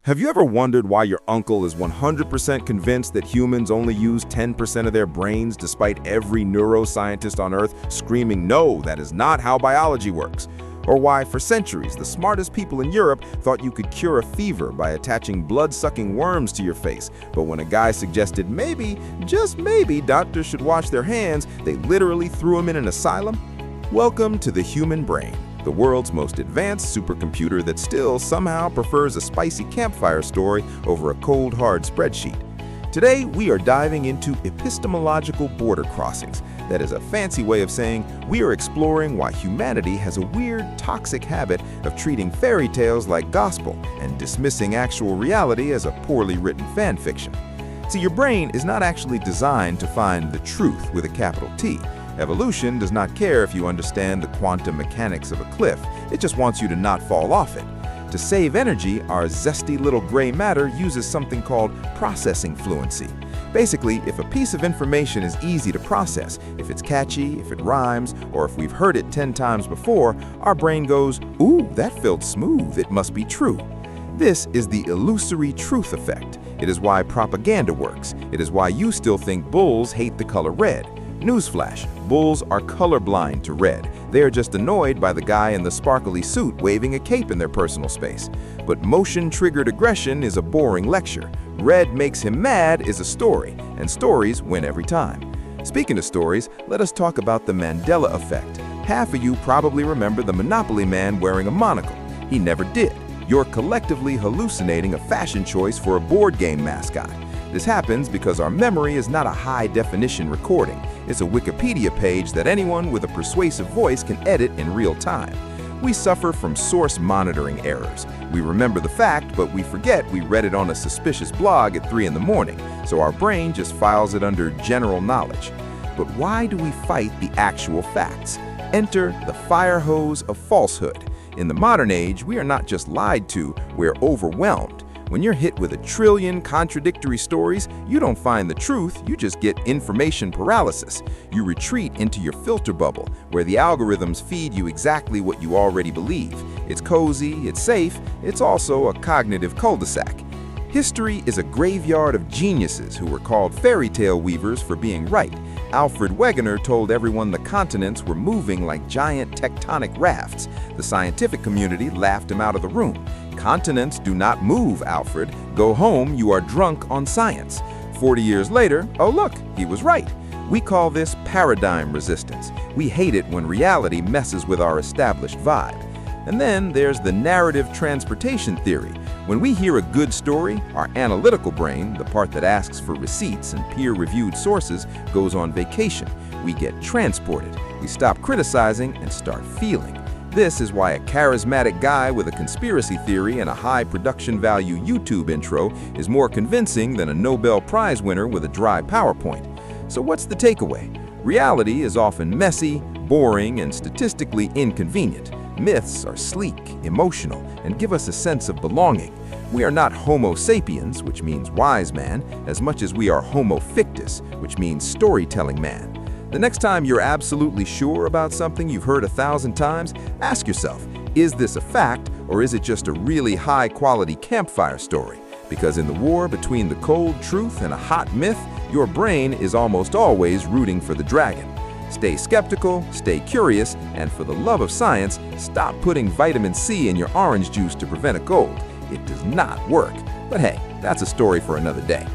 Have you ever wondered why your uncle is 100% convinced that humans only use 10% of their brains despite every neuroscientist on Earth screaming, "No, that is not how biology works"? Or why, for centuries, the smartest people in Europe thought you could cure a fever by attaching blood-sucking worms to your face, but when a guy suggested maybe, just maybe, doctors should wash their hands, they literally threw him in an asylum? Welcome to the human brain, the world's most advanced supercomputer that still somehow prefers a spicy campfire story over a cold, hard spreadsheet. Today, we are diving into epistemological border crossings. That is a fancy way of saying we are exploring why humanity has a weird, toxic habit of treating fairy tales like gospel and dismissing actual reality as a poorly written fan fiction. See, your brain is not actually designed to find the truth with a capital T. Evolution does not care if you understand the quantum mechanics of a cliff. It just wants you to not fall off it. To save energy, our zesty little gray matter uses something called processing fluency. Basically, if a piece of information is easy to process, if it's catchy, if it rhymes, or if we've heard it 10 times before, our brain goes, "Ooh, that felt smooth, it must be true." This is the illusory truth effect. It is why propaganda works. It is why you still think bulls hate the color red. Newsflash, bulls are colorblind to red. They are just annoyed by the guy in the sparkly suit waving a cape in their personal space. But motion-triggered aggression is a boring lecture. Red makes him mad is a story, and stories win every time. Speaking of stories, let us talk about the Mandela Effect. Half of you probably remember the Monopoly man wearing a monocle. He never did. You're collectively hallucinating a fashion choice for a board game mascot. This happens because our memory is not a high-definition recording. It's a Wikipedia page that anyone with a persuasive voice can edit in real time. We suffer from source monitoring errors. We remember the fact, but we forget we read it on a suspicious blog at 3 in the morning, so our brain just files it under general knowledge. But why do we fight the actual facts? Enter the Firehose of Falsehood. In the modern age, we are not just lied to, we're overwhelmed. When you're hit with a trillion contradictory stories, you don't find the truth, you just get information paralysis. You retreat into your filter bubble, where the algorithms feed you exactly what you already believe. It's cozy, it's safe, it's also a cognitive cul-de-sac. History is a graveyard of geniuses who were called fairy tale weavers for being right. Alfred Wegener told everyone the continents were moving like giant tectonic rafts. The scientific community laughed him out of the room. Continents do not move, Alfred. Go home, you are drunk on science. 40 years later, oh look, he was right. We call this paradigm resistance. We hate it when reality messes with our established vibe. And then there's the narrative transportation theory. When we hear a good story, our analytical brain, the part that asks for receipts and peer-reviewed sources, goes on vacation. We get transported. We stop criticizing and start feeling. This is why a charismatic guy with a conspiracy theory and a high production value YouTube intro is more convincing than a Nobel Prize winner with a dry PowerPoint. So what's the takeaway? Reality is often messy, boring, and statistically inconvenient. Myths are sleek, emotional, and give us a sense of belonging. We are not Homo sapiens, which means wise man, as much as we are Homo fictus, which means storytelling man. The next time you're absolutely sure about something you've heard 1,000 times, ask yourself, is this a fact or is it just a really high-quality campfire story? Because in the war between the cold truth and a hot myth, your brain is almost always rooting for the dragon. Stay skeptical, stay curious, and for the love of science, stop putting vitamin C in your orange juice to prevent a cold. It does not work. But hey, that's a story for another day.